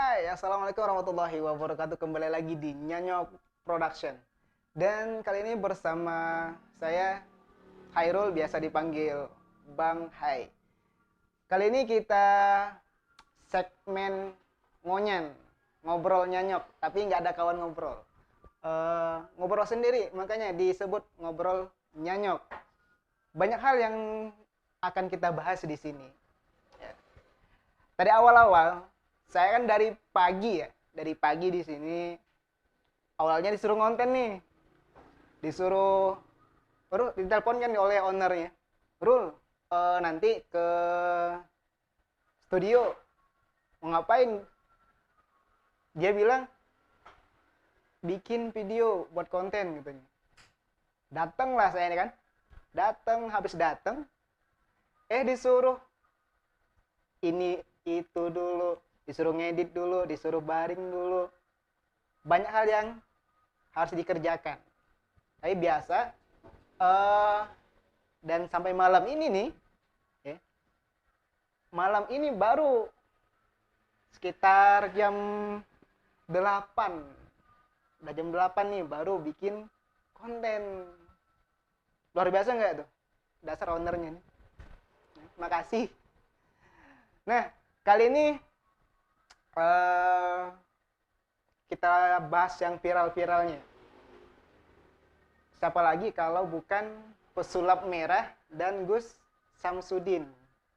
Hai, Assalamualaikum warahmatullahi wabarakatuh. Kembali lagi di Nyanyok Production. Dan kali ini bersama saya Hairul, biasa dipanggil Bang Hai. Kali ini kita segmen ngonyen, ngobrol nyanyok, tapi nggak ada kawan ngobrol. Ngobrol sendiri, makanya disebut ngobrol nyanyok. Banyak hal yang akan kita bahas di sini. Ya. Tadi awal-awal saya kan dari pagi ya, dari pagi di sini awalnya disuruh ngonten nih, disuruh baru ditelepon kan oleh ownernya, Rul, nanti ke studio mau ngapain? Dia bilang bikin video buat konten gitu. Dateng lah saya ini kan, dateng, habis dateng disuruh ini itu dulu, disuruh ngedit dulu, disuruh baring dulu, banyak hal yang harus dikerjakan. Tapi biasa, dan sampai malam ini nih, ya, malam ini baru sekitar jam 8, udah jam 8 nih baru bikin konten. Luar biasa nggak tuh dasar ownernya nih. Makasih. Nah, kali ini kita bahas yang viral-viralnya. Siapa lagi kalau bukan pesulap merah dan Gus Samsudin.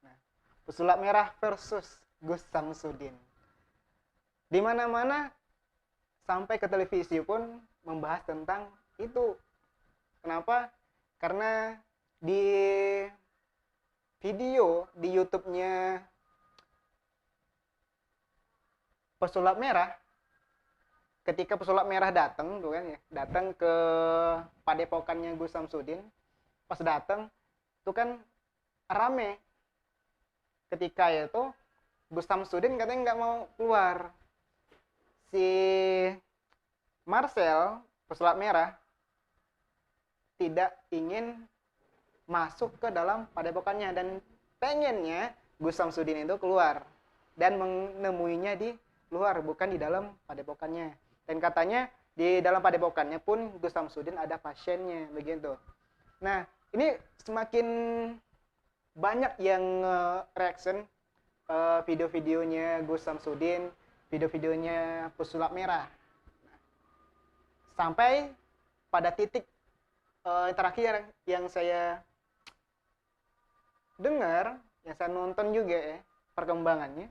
Nah, pesulap merah versus Gus Samsudin. Di mana-mana sampai ke televisi pun membahas tentang itu. Kenapa? Karena di video di YouTube-nya pesulap merah, ketika pesulap merah datang tuh kan ya, datang ke padepokannya Gus Samsudin, pas datang tuh kan rame. Ketika itu Gus Samsudin katanya nggak mau keluar, si Marcel pesulap merah tidak ingin masuk ke dalam padepokannya dan pengennya Gus Samsudin itu keluar dan menemuinya di luar, bukan di dalam padepokannya. Dan katanya di dalam padepokannya pun Gus Samsudin ada pasiennya begitu. Nah, ini semakin banyak yang reaction video-videonya Gus Samsudin, video-videonya pesulap merah. Sampai pada titik terakhir yang saya dengar, yang saya nonton juga ya perkembangannya,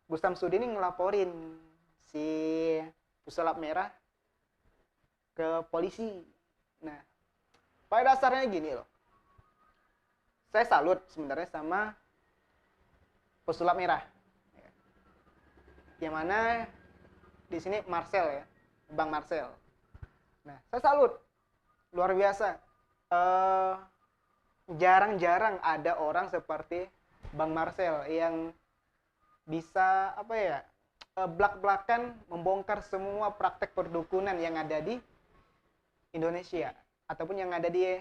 Gus Samsudin ini ngelaporin si pesulap merah ke polisi. Nah, pada dasarnya gini loh, saya salut sebenarnya sama pesulap merah, yang mana di sini Marcel ya, Bang Marcel. Nah, saya salut, luar biasa. Jarang-jarang ada orang seperti Bang Marcel yang bisa apa ya, belak-belakan membongkar semua praktek perdukunan yang ada di Indonesia ataupun yang ada di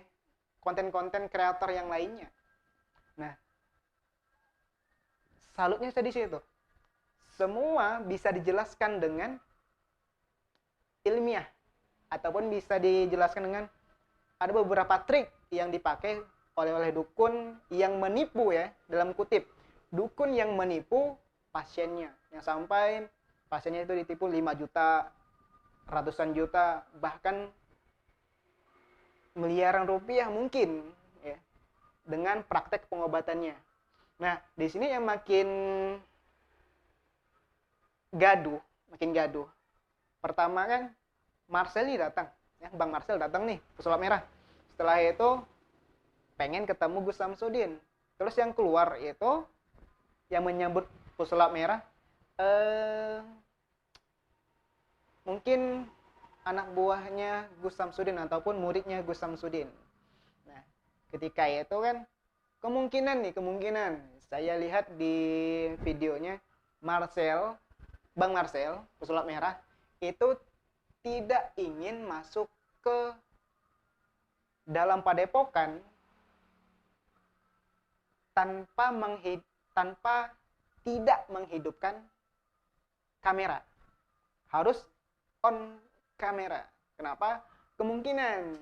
konten-konten kreator yang lainnya. Nah, salutnya saya di situ. Semua bisa dijelaskan dengan ilmiah ataupun bisa dijelaskan dengan ada beberapa trik yang dipakai oleh dukun yang menipu ya, dalam kutip, dukun yang menipu pasiennya, yang sampai pasiennya itu ditipu 5 juta, ratusan juta, bahkan miliaran rupiah mungkin ya, dengan praktek pengobatannya. Nah, di sini yang makin gaduh. Pertama kan Marcel datang, ya, Bang Marcel datang nih, pesulap merah. Setelah itu pengen ketemu Gus Samsudin. Terus yang keluar itu yang menyambut pesulap merah mungkin anak buahnya Gus Samsudin ataupun muridnya Gus Samsudin. Nah, ketika itu kan kemungkinan saya lihat di videonya Marcel, Bang Marcel, pesulap merah itu tidak ingin masuk ke dalam padepokan tanpa tidak menghidupkan kamera. Harus on kamera. Kenapa? Kemungkinan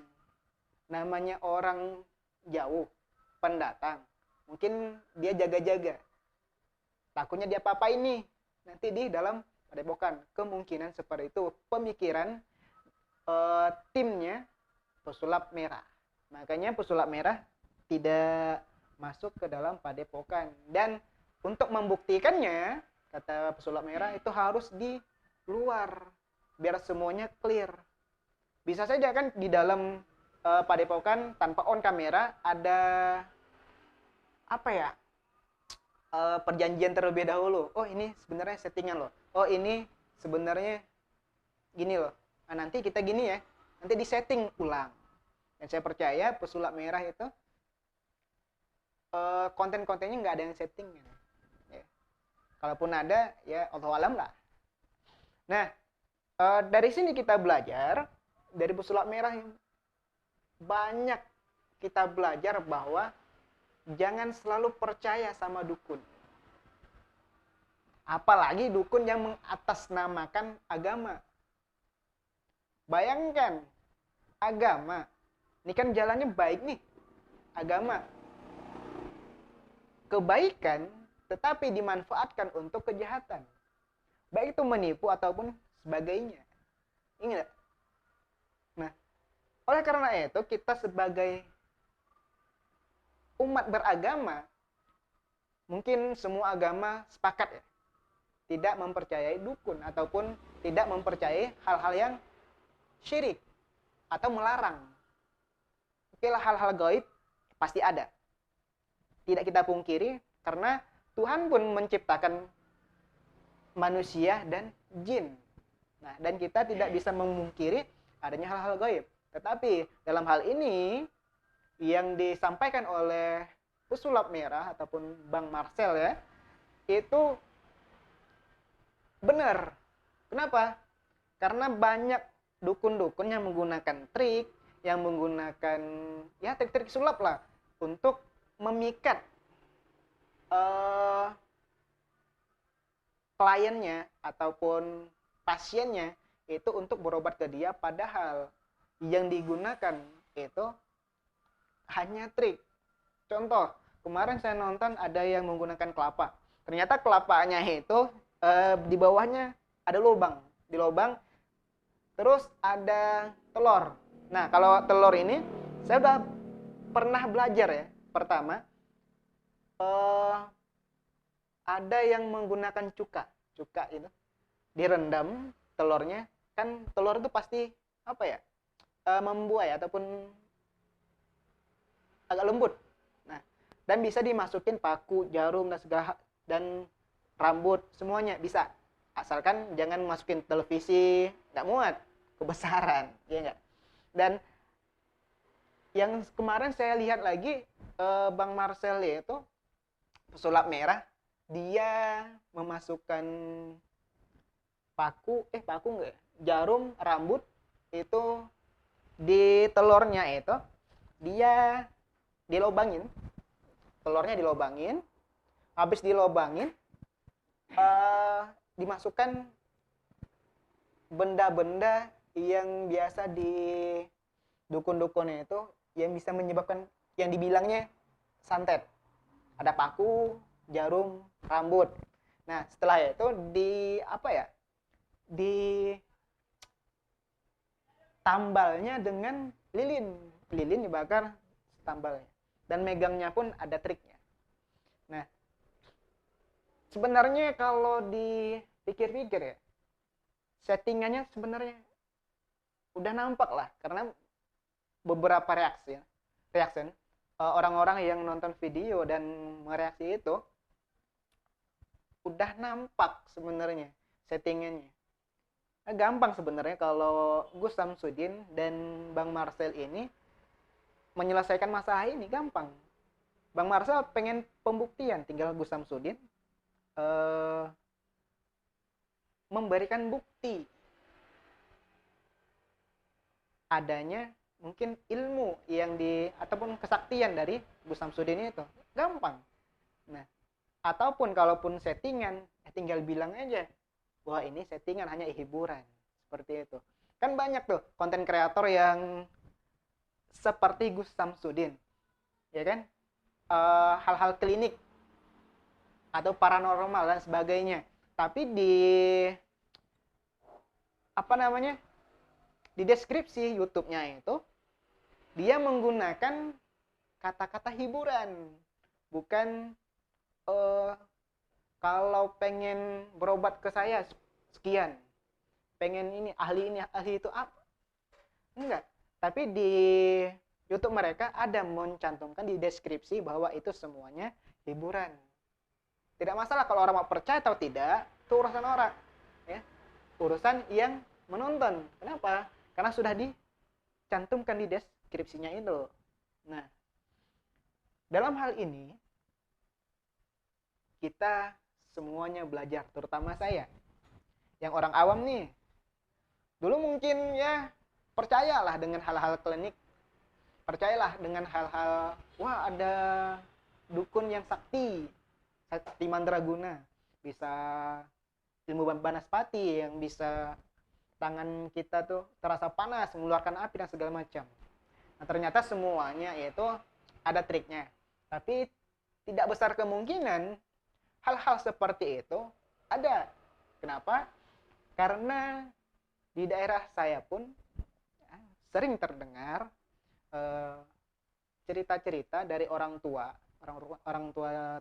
namanya orang jauh, pendatang, mungkin dia jaga-jaga. Takutnya dia apa-apain nih nanti di dalam padepokan. Kemungkinan seperti itu pemikiran timnya pesulap merah. Makanya pesulap merah tidak masuk ke dalam padepokan. Dan untuk membuktikannya, kata pesulap merah, itu harus di luar biar semuanya clear. Bisa saja kan di dalam padepokan tanpa on kamera ada apa ya, perjanjian terlebih dahulu. Oh ini sebenarnya settingan loh. Oh ini sebenarnya gini loh. Nah, nanti kita gini ya. Nanti disetting ulang. Dan saya percaya pesulap merah itu konten-kontennya nggak ada yang setting. Ya. Kalaupun ada ya Allah alam lah. Nah dari sini kita belajar dari pesulap merah yang banyak kita belajar bahwa jangan selalu percaya sama dukun. Apalagi dukun yang mengatasnamakan agama. Bayangkan, agama. Ini kan jalannya baik nih. Agama. Kebaikan, tetapi dimanfaatkan untuk kejahatan. Baik itu menipu ataupun sebagainya. Ingat. Nah, oleh karena itu kita sebagai umat beragama, mungkin semua agama sepakat ya, tidak mempercayai dukun ataupun tidak mempercayai hal-hal yang syirik atau melarang. Oke lah, hal-hal gaib pasti ada. Tidak kita pungkiri karena Tuhan pun menciptakan manusia dan jin. Nah, dan kita tidak bisa memungkiri adanya hal-hal gaib. Tetapi dalam hal ini yang disampaikan oleh pesulap merah ataupun Bang Marcel ya, itu benar. Kenapa? Karena banyak dukun-dukun yang menggunakan trik, yang menggunakan ya trik-trik sulap lah untuk memikat kliennya ataupun pasiennya itu untuk berobat ke dia, padahal yang digunakan itu hanya trik. Contoh, kemarin saya nonton ada yang menggunakan kelapa. Ternyata kelapanya itu di bawahnya ada lubang. Di lubang terus ada telur. Nah, kalau telur ini saya udah pernah belajar ya. Pertama, ada yang menggunakan cuka. Cuka itu direndam telurnya. Kan telur itu pasti apa ya? Membuai ataupun agak lembut. Nah, dan bisa dimasukin paku, jarum dan segala dan rambut semuanya bisa. Asalkan jangan masukin televisi, nggak muat, kebesaran, ya enggak. Dan yang kemarin saya lihat lagi Bang Marcel itu pesulap merah, dia memasukkan paku enggak, jarum rambut itu di telurnya itu dia dilobangin, telurnya dilobangin, habis dilobangin dimasukkan benda-benda yang biasa di dukun-dukunnya itu yang bisa menyebabkan yang dibilangnya santet. Ada paku, jarum, rambut. Nah, setelah itu di apa ya? Di tambalnya dengan lilin. Lilin dibakar tambalnya. Dan megangnya pun ada triknya. Nah, sebenarnya kalau dipikir-pikir ya, settingannya sebenarnya udah nampak lah, karena beberapa reaksi orang-orang yang nonton video dan mereaksi itu udah nampak sebenarnya settingannya. Nah, gampang sebenarnya kalau Gus Samsudin dan Bang Marcel ini menyelesaikan masalah ini, gampang. Bang Marcel pengen pembuktian, tinggal Gus Samsudin memberikan bukti adanya mungkin ilmu yang ataupun kesaktian dari Gus Samsudin itu, gampang. Nah, ataupun kalaupun settingan tinggal bilang aja bahwa ini settingan, hanya hiburan. Seperti itu. Kan banyak tuh konten kreator yang seperti Gus Samsudin, ya kan? Hal-hal klinik atau paranormal dan sebagainya. Tapi di apa namanya? Di deskripsi YouTube-nya itu dia menggunakan kata-kata hiburan, bukan kalau pengen berobat ke saya sekian, pengen ini ahli itu apa, enggak. Tapi di YouTube mereka ada mencantumkan di deskripsi bahwa itu semuanya hiburan. Tidak masalah kalau orang mau percaya atau tidak, itu urusan orang, ya, urusan yang menonton. Kenapa? Karena sudah dicantumkan di deskripsinya itu. Nah, dalam hal ini kita semuanya belajar, terutama saya yang orang awam nih. Dulu mungkin ya percayalah dengan hal-hal klinik, percayalah dengan hal-hal, wah ada dukun yang sakti mandraguna, bisa ilmu banaspati yang bisa tangan kita tuh terasa panas, mengeluarkan api dan segala macam. Nah, ternyata semuanya itu ada triknya. Tapi tidak besar kemungkinan hal-hal seperti itu ada. Kenapa? Karena di daerah saya pun ya, sering terdengar cerita-cerita dari orang tua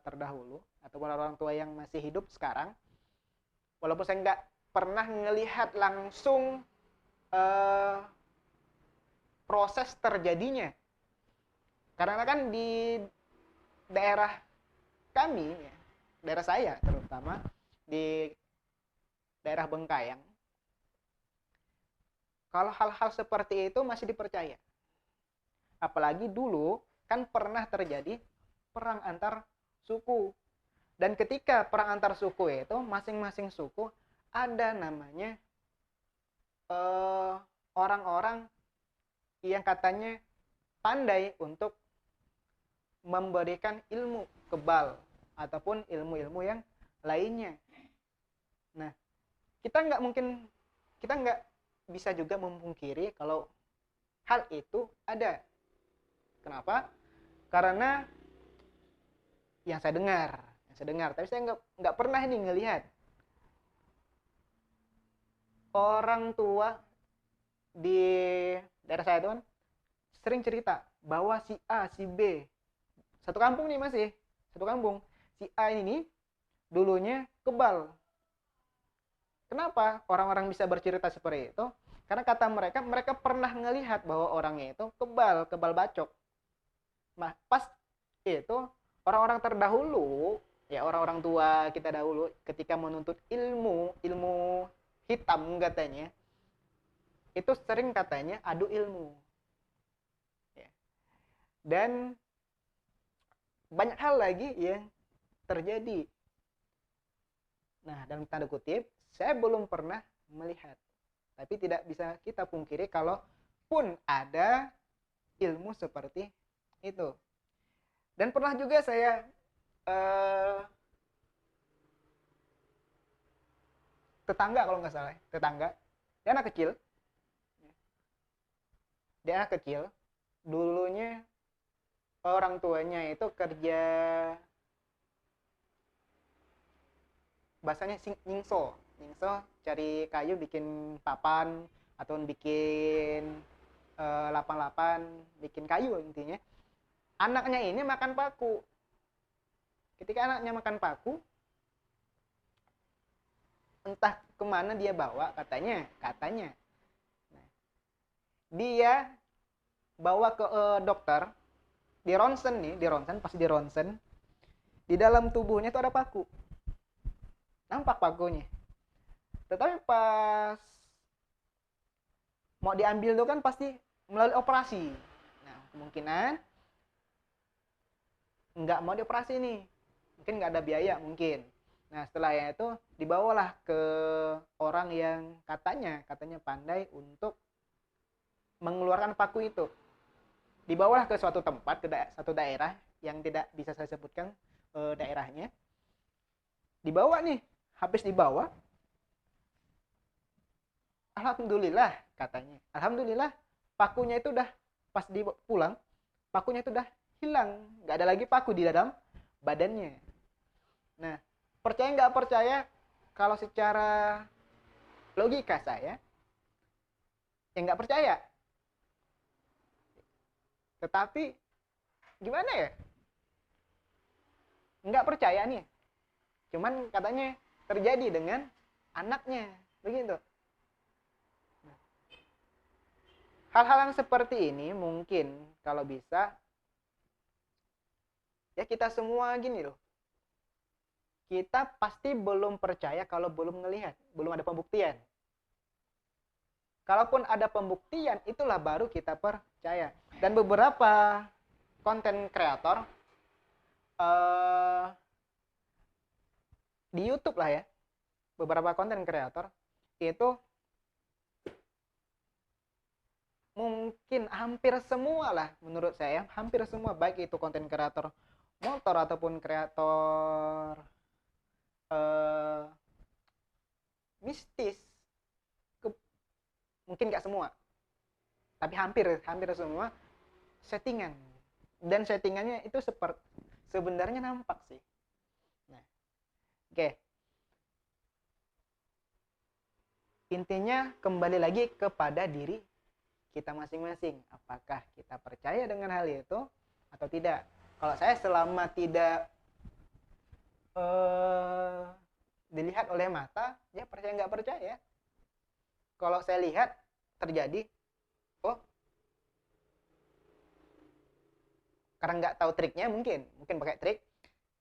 terdahulu atau orang tua yang masih hidup sekarang. Walaupun saya nggak pernah melihat langsung proses terjadinya, karena kan di daerah kami, ya, daerah saya terutama di daerah Bengkayang, kalau hal-hal seperti itu masih dipercaya. Apalagi dulu kan pernah terjadi perang antar suku, dan ketika perang antar suku itu masing-masing suku ada namanya orang-orang yang katanya pandai untuk memberikan ilmu kebal ataupun ilmu-ilmu yang lainnya. Nah, kita nggak bisa juga memungkiri kalau hal itu ada. Kenapa? Karena yang saya dengar, tapi saya nggak pernah ini ngelihat orang tua di daerah saya itu kan sering cerita bahwa si A, si B, satu kampung nih masih, satu kampung, si A ini dulunya kebal. Kenapa orang-orang bisa bercerita seperti itu? Karena kata mereka pernah ngelihat bahwa orangnya itu kebal bacok. Nah, pas itu orang-orang terdahulu, ya orang-orang tua kita dahulu ketika menuntut ilmu hitam katanya, itu sering katanya adu ilmu, ya. Dan banyak hal lagi yang terjadi. Nah, dalam tanda kutip, saya belum pernah melihat, tapi tidak bisa kita pungkiri kalau pun ada ilmu seperti itu. Dan pernah juga saya tetangga, kalau nggak salah, tetangga, dia anak kecil, dulunya orang tuanya itu kerja, bahasanya nyingso, cari kayu bikin papan atau bikin lapan-lapan, bikin kayu intinya. Anaknya ini makan paku. Ketika anaknya makan paku, entah kemana dia bawa, katanya nah, dia bawa ke dokter, di ronsen, di dalam tubuhnya itu ada paku, nampak pakunya. Tetapi pas mau diambil itu kan pasti melalui operasi. Nah, kemungkinan nggak mau dioperasi nih, mungkin nggak ada biaya mungkin. Nah, setelahnya itu dibawalah ke orang yang katanya pandai untuk mengeluarkan paku itu. Dibawalah ke suatu tempat, ke satu daerah yang tidak bisa saya sebutkan daerahnya. Dibawa nih, habis dibawa, Alhamdulillah katanya. Alhamdulillah pakunya itu udah pas di pulang, pakunya itu udah hilang, nggak ada lagi paku di dalam badannya. Nah, percaya nggak percaya, kalau secara logika saya, ya nggak percaya. Tetapi gimana ya? Nggak percaya nih. Cuman katanya terjadi dengan anaknya, begitu. Hal-hal yang seperti ini mungkin kalau bisa ya kita semua gini loh. Kita pasti belum percaya kalau belum ngelihat, belum ada pembuktian. Kalaupun ada pembuktian, itulah baru kita percaya. Dan beberapa konten kreator di YouTube lah ya, beberapa konten kreator itu mungkin hampir semua lah menurut saya, hampir semua, baik itu konten kreator motor ataupun kreator mistis, mungkin nggak semua, tapi hampir semua settingan, dan settingannya itu sebenarnya nampak sih. Nah, oke. Intinya kembali lagi kepada diri kita masing-masing, apakah kita percaya dengan hal itu atau tidak. Kalau saya selama tidak dilihat oleh mata, ya percaya nggak percaya. Kalau saya lihat terjadi, oh karena nggak tahu triknya, mungkin pakai trik,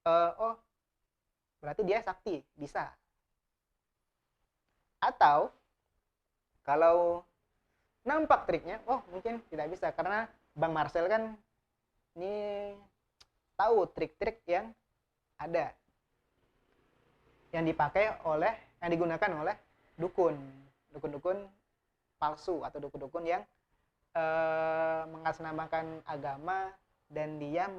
oh berarti dia sakti, bisa. Atau kalau nampak triknya, oh mungkin tidak bisa, karena Bang Marcel kan ini tahu trik-trik yang ada, yang digunakan oleh dukun palsu atau dukun yang mengatasnamakan agama, dan dia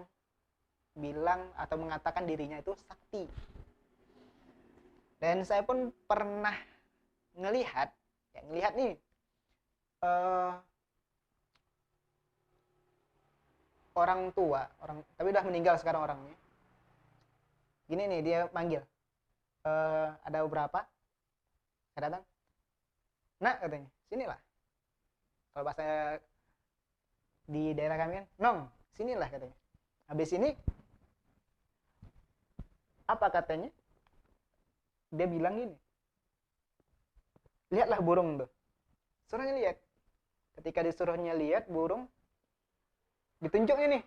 bilang atau mengatakan dirinya itu sakti. Dan saya pun pernah ngelihat nih orang tua, tapi udah meninggal sekarang orangnya. Gini nih, dia manggil, ada beberapa, saya datang, nak katanya, sinilah. Kalau bahasa di daerah kami kan, nong, sinilah katanya. Habis ini apa katanya? Dia bilang gini, lihatlah burung tuh. Suruhnya lihat. Ketika disuruhnya lihat burung, ditunjuknya,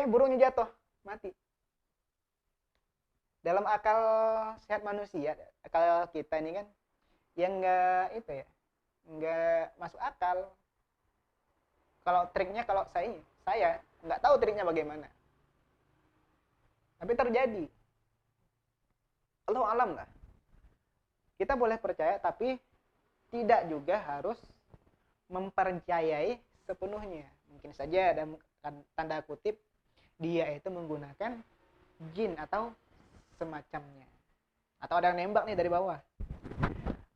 burungnya jatuh, mati. Dalam akal sehat manusia, akal kita ini kan, yang nggak masuk akal. Kalau triknya, kalau saya nggak tahu triknya bagaimana, tapi terjadi. Allahu alam lah. Kita boleh percaya, tapi tidak juga harus mempercayai sepenuhnya. Mungkin saja ada tanda kutip dia itu menggunakan jin atau semacamnya, atau ada yang nembak nih dari bawah.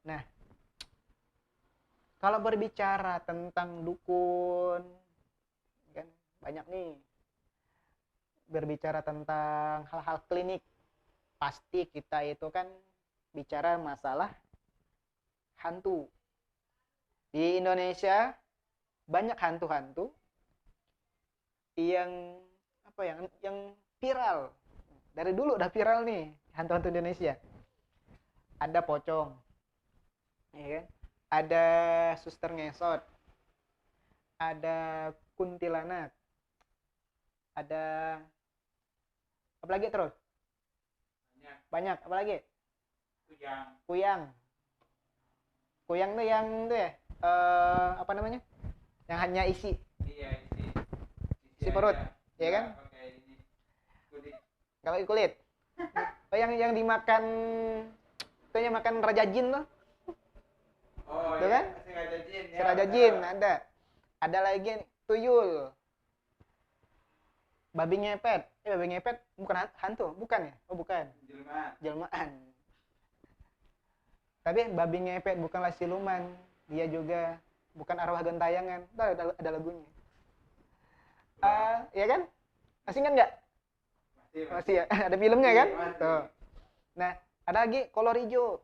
Nah, kalau berbicara tentang dukun kan banyak nih, berbicara tentang hal-hal klinik, pasti kita itu kan bicara masalah hantu. Di Indonesia banyak hantu-hantu yang yang viral. Dari dulu udah viral nih hantu-hantu Indonesia. Ada pocong, ya kan? Ada suster ngesot, ada kuntilanak, ada apa lagi terus? Banyak. Apa lagi? Kuyang tuh yang tuh ya, apa namanya, yang hanya isi perut, ya kan? Kalau kulit. Oh, yang dimakan itu, yang makan raja jin tuh. Oh iya, kan? Si raja jin ada lagi tuyul, babi ngepet. Babi ngepet bukan hantu, bukan ya? Oh bukan, jelmaan. Tapi babi ngepet bukanlah siluman, dia juga bukan arwah gentayangan. Ada lagunya. Ya kan? Masih ingat nggak? Masih ya. Ada filmnya kan? Tuh. Nah, ada lagi kolor hijau.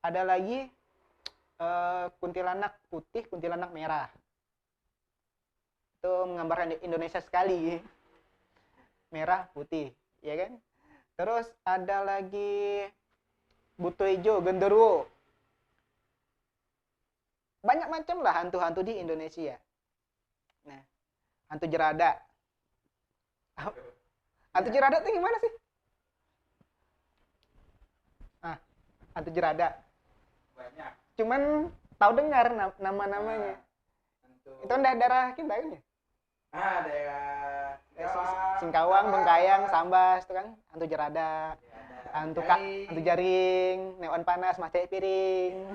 Ada lagi kuntilanak putih, kuntilanak merah. Itu menggambarkan Indonesia sekali. Merah, putih, ya kan? Terus ada lagi buto hijau, genderuwo. Banyak macam lah hantu-hantu di Indonesia. Nah, hantu jerada. Hantu jerada itu gimana sih? Hantu jerada. Banyak. Cuman tahu dengar nama-namanya. Itu kan daerah kita kan ya? Daerah Singkawang, Bengkayang, Sambas itu kan hantu jerada. Hantu jaring, neon panas, macet piring.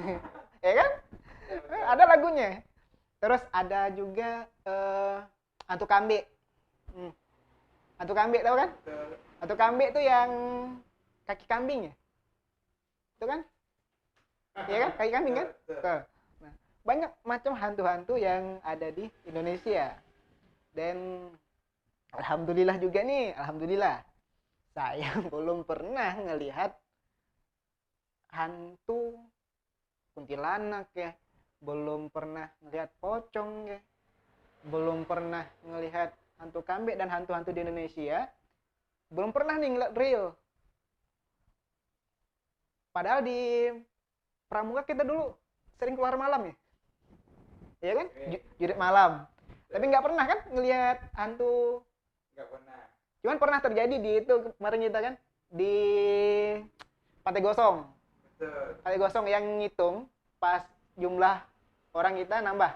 Ya kan? Ada lagunya. Terus ada juga hantu kambing. Hantu kambing tahu kan? Hantu kambing itu yang kaki kambing ya? Itu kan? Iya kan? Kaki kambing kan? Tuh. Nah, banyak macam hantu-hantu yang ada di Indonesia. Dan alhamdulillah juga nih, alhamdulillah saya belum pernah ngelihat hantu kuntilanak ya, belum pernah ngelihat pocong ya, belum pernah ngelihat hantu kambing dan hantu-hantu di Indonesia, belum pernah nih ngeliat real. Padahal di Pramuka kita dulu sering keluar malam ya, iya kan? Jurit malam. Tapi nggak pernah kan ngelihat hantu? Nggak pernah. Cuman pernah terjadi di itu kemarin kita kan di Pantai Gosong. Betul. Pantai Gosong yang ngitung pas jumlah orang kita nambah.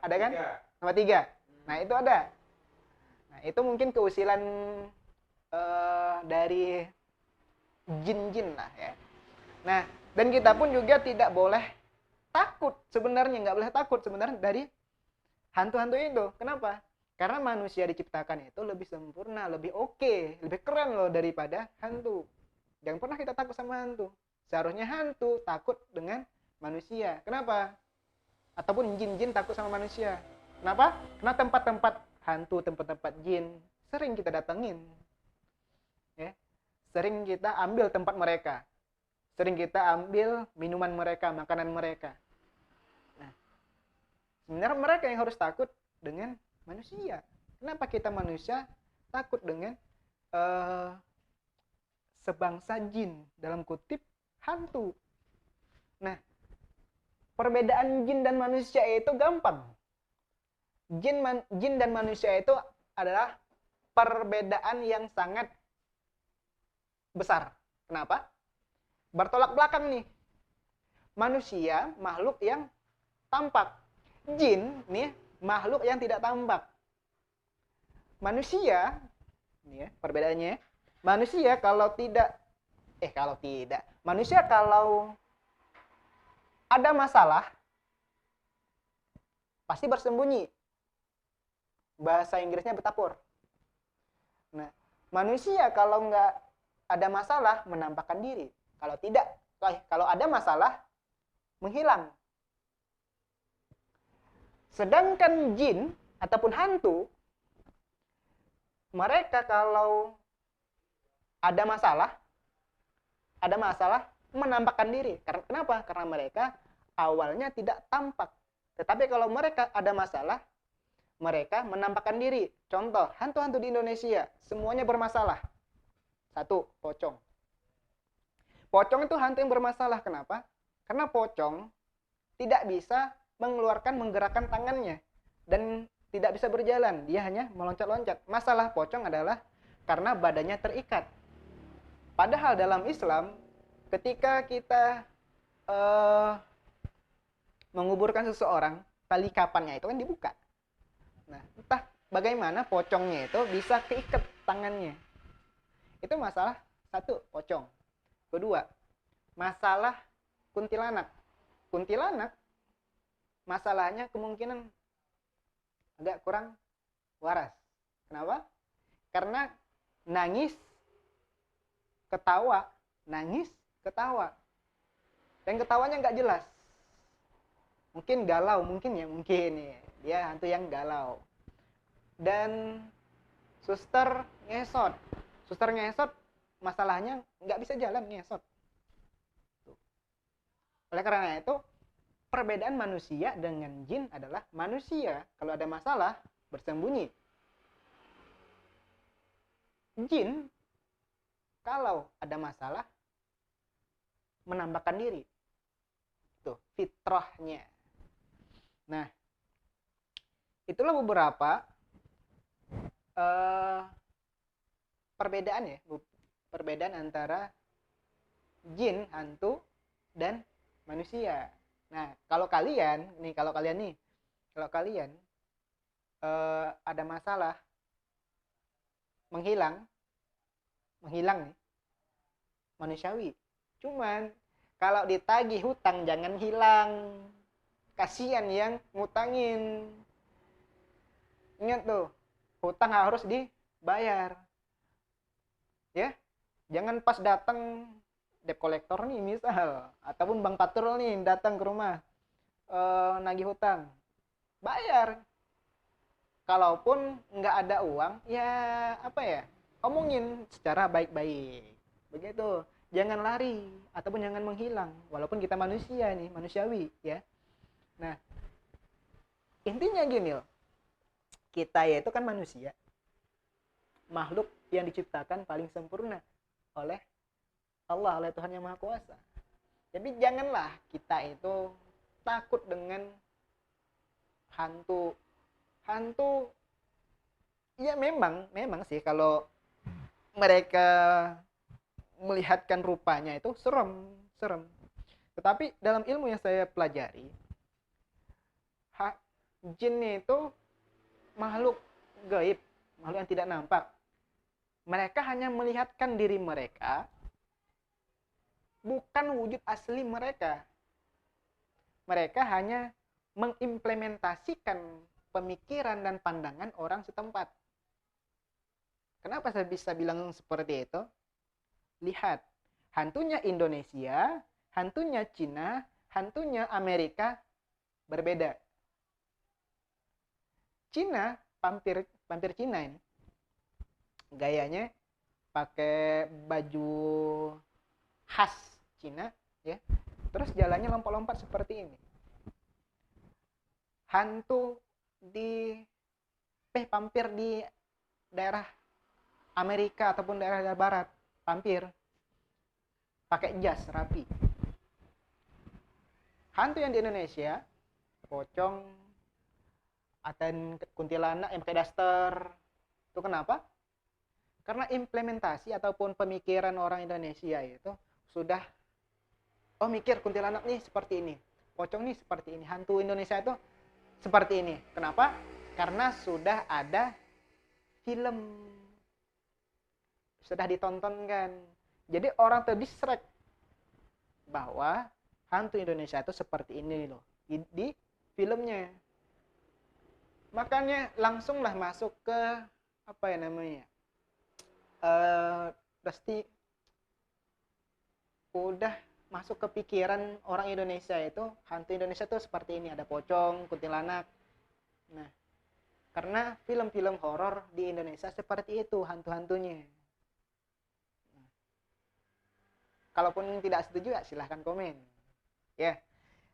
Ada kan? 3. Nambah 3. Nah itu ada. Nah itu mungkin keusilan dari jin-jin lah ya. Nah dan kita pun juga tidak boleh takut sebenarnya, nggak boleh takut sebenarnya dari hantu-hantu itu. Kenapa? Karena manusia diciptakan itu lebih sempurna, lebih oke, lebih keren loh daripada hantu. Jangan pernah kita takut sama hantu. Seharusnya hantu takut dengan manusia. Kenapa? Ataupun jin-jin takut sama manusia. Kenapa? Karena tempat-tempat hantu, tempat-tempat jin sering kita datengin. Ya. Sering kita ambil tempat mereka. Sering kita ambil minuman mereka, makanan mereka. Sebenarnya mereka yang harus takut dengan manusia. Kenapa kita manusia takut dengan sebangsa jin, dalam kutip hantu? Nah, perbedaan jin dan manusia itu gampang. Jin dan manusia itu adalah perbedaan yang sangat besar. Kenapa? Bertolak belakang nih. Manusia makhluk yang tampak. Jin nih makhluk yang tidak tampak. Manusia ini ya perbedaannya. Manusia manusia kalau ada masalah pasti bersembunyi. Bahasa Inggrisnya betapor. Nah, manusia kalau nggak ada masalah menampakkan diri. Kalau ada masalah menghilang. Sedangkan jin ataupun hantu, mereka kalau ada masalah menampakkan diri. Kenapa? Karena mereka awalnya tidak tampak. Tetapi kalau mereka ada masalah, mereka menampakkan diri. Contoh, hantu-hantu di Indonesia semuanya bermasalah. 1, pocong. Pocong itu hantu yang bermasalah. Kenapa? Karena pocong tidak bisa menggerakkan tangannya dan tidak bisa berjalan, dia hanya meloncat-loncat. Masalah pocong adalah karena badannya terikat. Padahal dalam Islam, ketika kita menguburkan seseorang, tali kafannya itu kan dibuka. Nah, entah bagaimana pocongnya itu bisa keikat tangannya. Itu masalah 1, pocong. Kedua, masalah kuntilanak. Kuntilanak masalahnya kemungkinan agak kurang waras. Kenapa? Karena nangis, ketawa. dan ketawanya nggak jelas. Mungkin galau, mungkin ya, dia hantu yang galau. Dan suster ngesot. Suster ngesot, masalahnya nggak bisa jalan, ngesot. Oleh karena itu, perbedaan manusia dengan jin adalah manusia kalau ada masalah bersembunyi. Jin kalau ada masalah menampakkan diri. Itu fitrahnya. Nah, itulah beberapa perbedaan ya, perbedaan antara jin, hantu, dan manusia. Nah, kalau kalian ada masalah menghilang nih, manusiawi. Cuman kalau ditagih hutang jangan hilang. Kasihan yang ngutangin. Ingat tuh, hutang harus dibayar. Ya, jangan pas datang debt collector nih misal, ataupun bank patrol nih datang ke rumah nagih hutang, bayar. Kalaupun nggak ada uang, ya apa ya, omongin secara baik-baik. Begitu, jangan lari ataupun jangan menghilang. Walaupun kita manusia nih, manusiawi ya. Nah, intinya gini loh, kita ya itu kan manusia, makhluk yang diciptakan paling sempurna oleh Allah, oleh Tuhan Yang Maha Kuasa. Jadi janganlah kita itu takut dengan hantu. Hantu ya memang sih kalau mereka melihatkan rupanya itu serem. Tetapi dalam ilmu yang saya pelajari, jin itu makhluk gaib, makhluk yang tidak nampak. Mereka hanya melihatkan diri mereka, bukan wujud asli mereka. Mereka hanya mengimplementasikan pemikiran dan pandangan orang setempat. Kenapa saya bisa bilang seperti itu? Lihat, hantunya Indonesia, hantunya Cina, hantunya Amerika berbeda. Cina, vampir Cina ini, gayanya pakai baju khas Cina, ya. Terus jalannya lompat-lompat seperti ini. Vampir di daerah Amerika ataupun daerah barat, vampir pakai jas rapi. Hantu yang di Indonesia, pocong atau kuntilanak yang pakai daster. Itu kenapa? Karena implementasi ataupun pemikiran orang Indonesia itu sudah mikir kuntilanak nih seperti ini, pocong nih seperti ini, hantu Indonesia itu seperti ini. Kenapa? Karena sudah ada film, sudah ditontonkan. Jadi orang terdistract bahwa hantu Indonesia itu seperti ini loh di filmnya. Makanya langsunglah masuk ke apa ya namanya, pasti udah masuk ke pikiran orang Indonesia itu hantu Indonesia tuh seperti ini, ada pocong, kuntilanak. Nah, karena film-film horor di Indonesia seperti itu hantu-hantunya. Nah, kalaupun tidak setuju ya silahkan komen ya.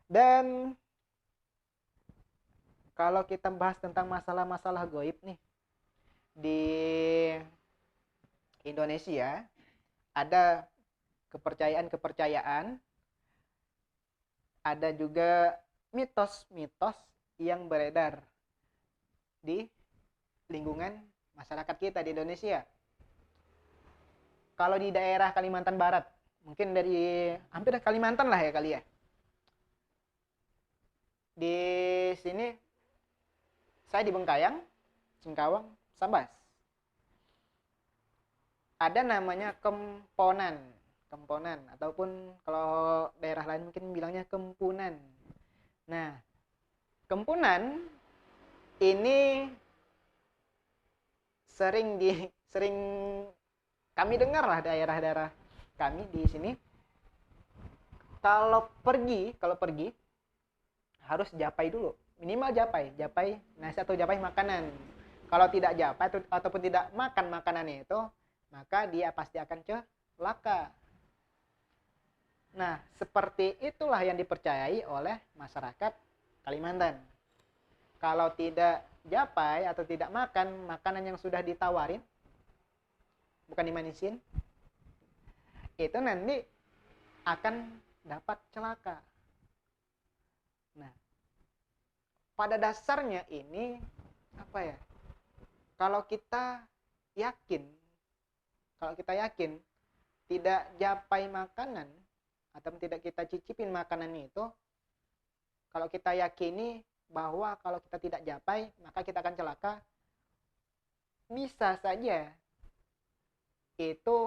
Dan kalau kita bahas tentang masalah-masalah gaib nih di Indonesia, ada kepercayaan, ada juga mitos-mitos yang beredar di lingkungan masyarakat kita di Indonesia. Kalau di daerah Kalimantan Barat, mungkin dari hampir Kalimantan lah ya kali ya. Di sini saya di Bengkayang, Singkawang, Sambas. Ada namanya kemponan ataupun kalau daerah lain mungkin bilangnya kempunan. Nah, kempunan ini sering kami dengar lah daerah-daerah kami di sini Kalau pergi harus japai dulu, minimal japai nasi atau japai makanan. Kalau tidak japai ataupun tidak makan makanannya itu, maka dia pasti akan celaka. Nah, seperti itulah yang dipercayai oleh masyarakat Kalimantan. Kalau tidak japai atau tidak makan makanan yang sudah ditawarin, bukan dimanisin, itu nanti akan dapat celaka. Nah, pada dasarnya ini apa ya? Kalau kita yakin tidak japai makanan atau tidak kita cicipin makanan itu, kalau kita yakini bahwa kalau kita tidak japai maka kita akan celaka, bisa saja itu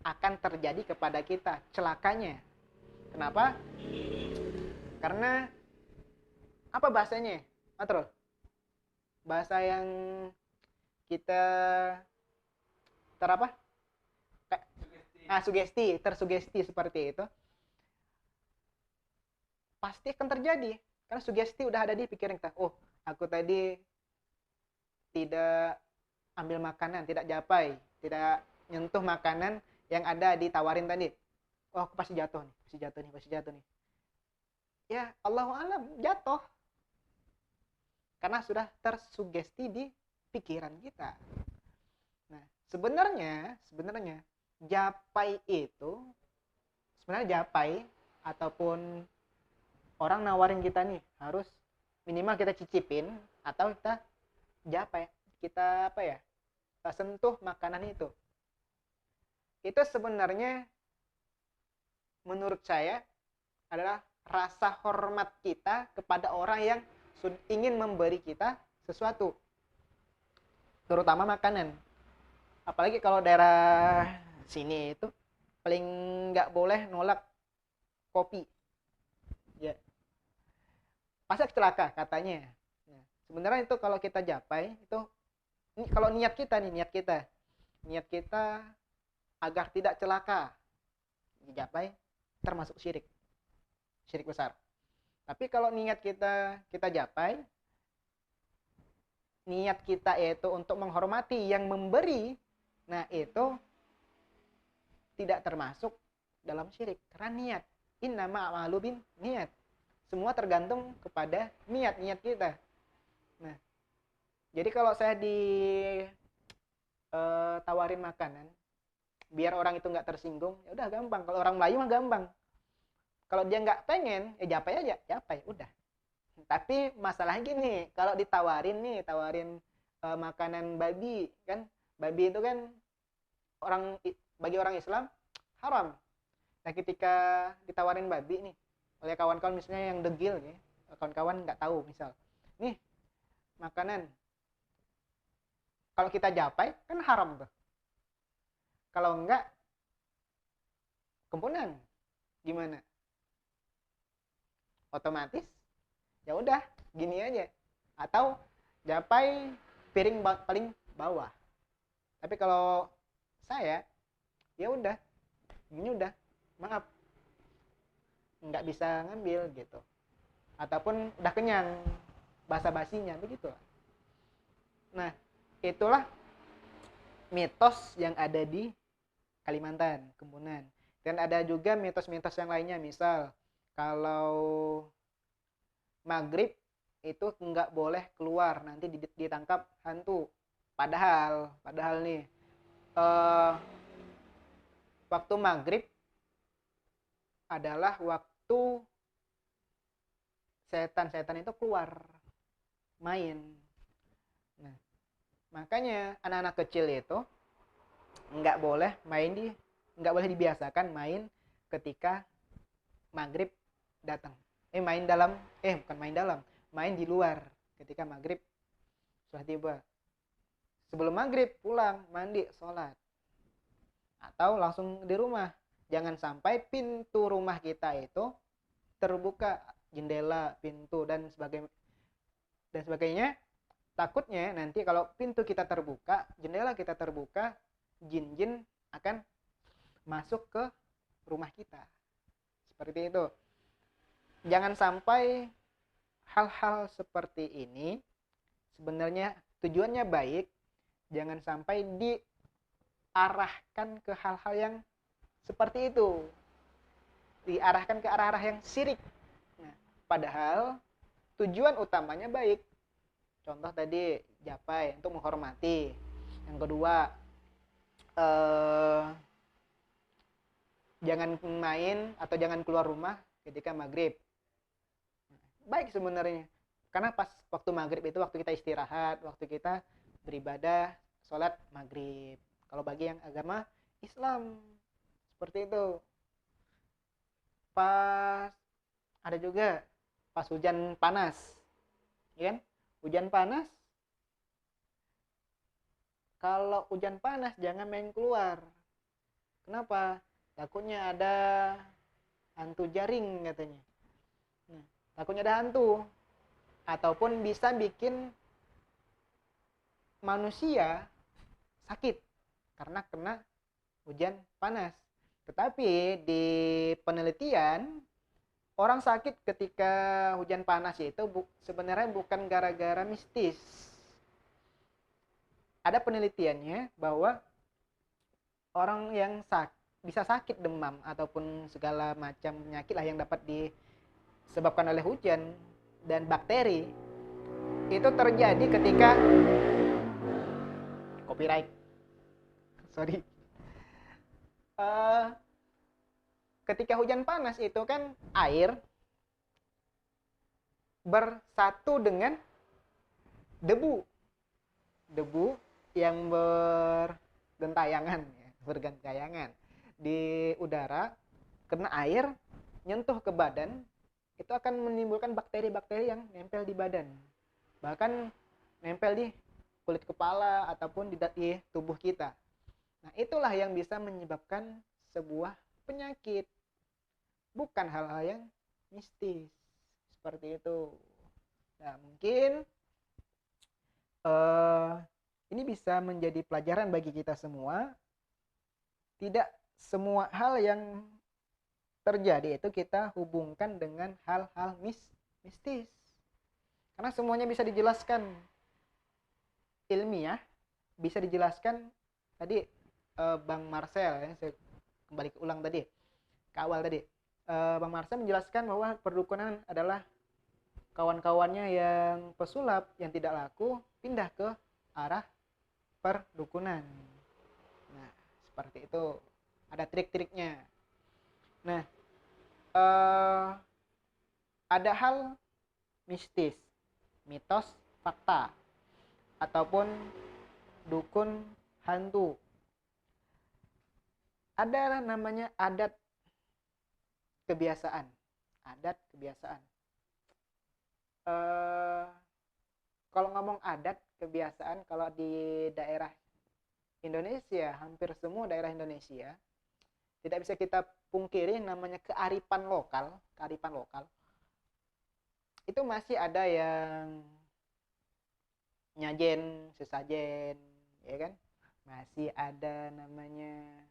akan terjadi kepada kita celakanya. Kenapa? Karena apa bahasanya, Matrul? Bahasa yang kita terapa? Tersugesti seperti itu. Pasti akan terjadi. Karena sugesti udah ada di pikiran kita. Oh, aku tadi tidak ambil makanan, tidak japai, tidak nyentuh makanan yang ada ditawarin tadi. Oh, aku pasti jatuh nih. Ya, Allahu alam, jatuh. Karena sudah tersugesti di pikiran kita. Nah, sebenarnya japai itu japai ataupun orang nawarin kita nih harus minimal kita cicipin atau kita japai, kita kita sentuh makanan itu sebenarnya menurut saya adalah rasa hormat kita kepada orang yang ingin memberi kita sesuatu, terutama makanan. Apalagi kalau daerah sini itu paling nggak boleh nolak kopi ya, pasti celaka katanya. Sebenarnya itu kalau kita japai itu, kalau niat kita agar tidak celaka dijapai, termasuk syirik besar. Tapi kalau niat kita japai, niat kita itu untuk menghormati yang memberi, nah itu tidak termasuk dalam syirik karena niat. Innama a'malu bin niat. Semua tergantung kepada niat kita. Nah, jadi kalau saya tawarin makanan biar orang itu nggak tersinggung, ya udah gampang. Kalau orang Melayu mah gampang. Kalau dia nggak pengen, ya japai udah. Tapi masalahnya gini, kalau tawarin makanan babi, kan babi itu kan bagi orang Islam haram. Nah, ketika ditawarin babi nih oleh kawan-kawan misalnya yang degil nih, kawan-kawan nggak tahu, misal nih makanan, kalau kita japai kan haram tuh. Kalau enggak kempunan gimana? Otomatis ya udah gini aja, atau japai piring paling bawah. Tapi kalau saya ya udah gini, udah maaf nggak bisa ngambil gitu, ataupun udah kenyang basa-basinya begitu. Nah, itulah mitos yang ada di Kalimantan, Kempunan. Dan ada juga mitos-mitos yang lainnya, misal kalau maghrib itu nggak boleh keluar, nanti ditangkap hantu. Padahal nih waktu maghrib adalah waktu setan-setan itu keluar main. Nah, makanya anak-anak kecil itu nggak boleh dibiasakan main ketika maghrib datang. Main di luar ketika maghrib sudah tiba. Sebelum maghrib pulang, mandi, sholat, atau langsung di rumah. Jangan sampai pintu rumah kita itu terbuka, jendela, pintu dan sebagainya. Takutnya nanti kalau pintu kita terbuka, jendela kita terbuka, jin-jin akan masuk ke rumah kita. Seperti itu. jangan sampai hal-hal seperti ini sebenarnya tujuannya baik, jangan sampai diarahkan ke hal-hal yang seperti itu, diarahkan ke arah-arah yang syirik. Nah, padahal tujuan utamanya baik. Contoh tadi japai untuk menghormati. Yang kedua, jangan main atau jangan keluar rumah ketika maghrib. Baik sebenarnya, karena pas waktu maghrib itu waktu kita istirahat, waktu kita beribadah, sholat maghrib. Kalau bagi yang agama Islam seperti itu. Pas ada juga pas hujan panas, ya kan? Hujan panas, kalau hujan panas jangan main keluar. Kenapa? Takutnya ada hantu jaring katanya. Nah, takutnya ada hantu, ataupun bisa bikin manusia sakit karena kena hujan panas. Tetapi di penelitian, orang sakit ketika hujan panas itu sebenarnya bukan gara-gara mistis. Ada penelitiannya bahwa orang yang bisa sakit demam ataupun segala macam penyakit lah yang dapat disebabkan oleh hujan dan bakteri itu terjadi ketika copyright, sorry, ketika hujan panas itu kan air bersatu dengan debu yang bergentayangan di udara, kena air nyentuh ke badan, itu akan menimbulkan bakteri-bakteri yang nempel di badan, bahkan nempel di kulit kepala ataupun di tubuh kita. Nah, itulah yang bisa menyebabkan sebuah penyakit, bukan hal-hal yang mistis seperti itu. Nah, mungkin ini bisa menjadi pelajaran bagi kita semua. Tidak semua hal yang terjadi itu kita hubungkan dengan hal-hal mistis, karena semuanya bisa dijelaskan ilmiah, bisa dijelaskan tadi. Bang Marcel, ya, saya kembali ke ulang tadi, ke awal tadi, Bang Marcel menjelaskan bahwa perdukunan adalah kawan-kawannya yang pesulap yang tidak laku pindah ke arah perdukunan. Nah, seperti itu, ada trik-triknya. Nah, ada hal mistis, mitos, fakta, ataupun dukun hantu. Ada namanya adat kebiasaan. Adat kebiasaan. Kalau ngomong adat kebiasaan, kalau di daerah Indonesia, hampir semua daerah Indonesia, tidak bisa kita pungkiri namanya kearifan lokal. Kearifan lokal itu masih ada yang nyajen, sesajen, ya kan? Masih ada namanya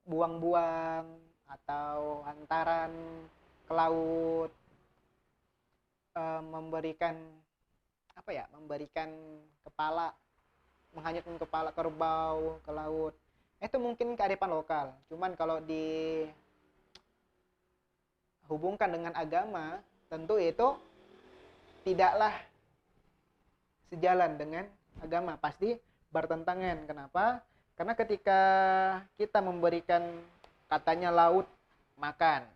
buang-buang atau hantaran ke laut, memberikan memberikan kepala, menghanyutkan kepala kerbau ke laut. Itu mungkin kearifan lokal. Cuman kalau dihubungkan dengan agama, tentu itu tidaklah sejalan dengan agama, pasti bertentangan. Kenapa? Karena ketika kita memberikan katanya laut makan,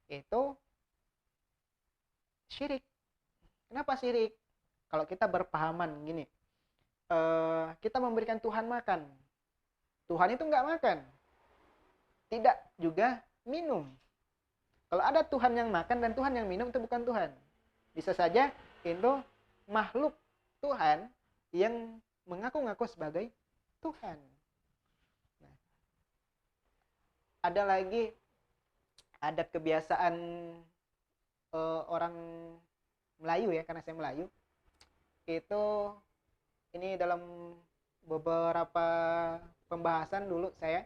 itu syirik. Kenapa syirik? Kalau kita berpahaman gini, kita memberikan Tuhan makan, Tuhan itu nggak makan, tidak juga minum. Kalau ada Tuhan yang makan dan Tuhan yang minum, itu bukan Tuhan. Bisa saja itu makhluk Tuhan yang mengaku-ngaku sebagai Tuhan. Nah, ada lagi adat kebiasaan orang Melayu, ya, karena saya Melayu. Itu ini dalam beberapa pembahasan dulu saya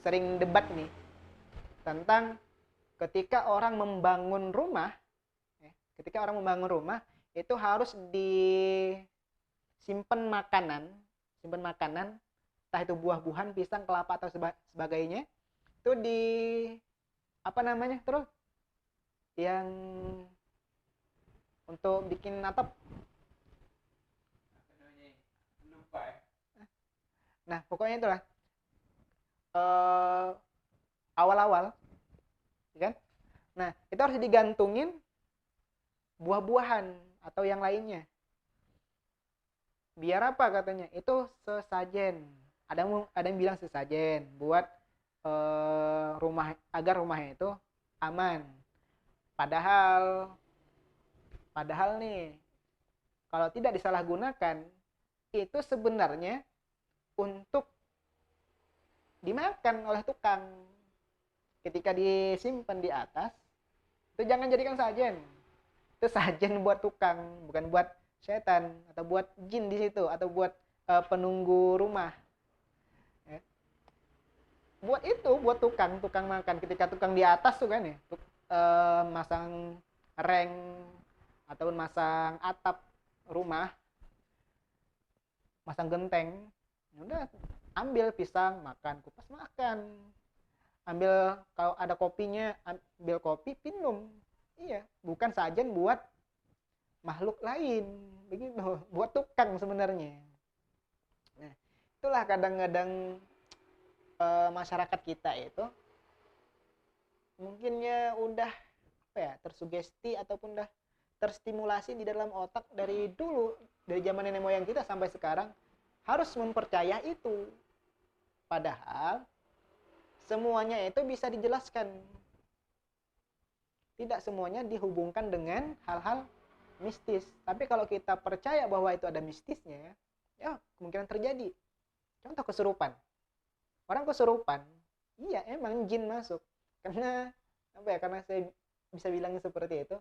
sering debat nih tentang ketika orang membangun rumah, itu harus disimpan makanan, entah itu buah-buahan, pisang, kelapa atau sebagainya, itu di apa namanya terus yang untuk bikin atap. Lupa ya. Nah pokoknya itulah awal-awal, kan? Nah itu harus digantungin buah-buahan atau yang lainnya. Biar apa katanya? Itu sesajen. Ada yang bilang sesajen buat rumah, agar rumahnya itu aman. Padahal nih, kalau tidak disalahgunakan, itu sebenarnya untuk dimakan oleh tukang. Ketika disimpan di atas, itu jangan jadikan sajen. Itu sajen buat tukang, bukan buat setan atau buat jin di situ atau buat penunggu rumah. Ya. Buat tukang makan. Ketika tukang di atas tuh kan ya, masang reng ataupun masang atap rumah, masang genteng, udah ambil pisang makan, kupas makan, ambil kalau ada kopinya ambil kopi minum. Iya, bukan sajen buat makhluk lain begitu, buat tukang sebenarnya. Nah itulah kadang-kadang masyarakat kita itu mungkinnya udah apa ya, tersugesti ataupun udah terstimulasi di dalam otak dari dulu, dari zaman nenek moyang kita sampai sekarang, harus mempercaya itu. Padahal semuanya itu bisa dijelaskan, tidak semuanya dihubungkan dengan hal-hal mistis. Tapi kalau kita percaya bahwa itu ada mistisnya, ya kemungkinan terjadi. Contoh kesurupan. Orang kesurupan, iya emang jin masuk. Karena apa ya? Karena saya bisa bilangnya seperti itu.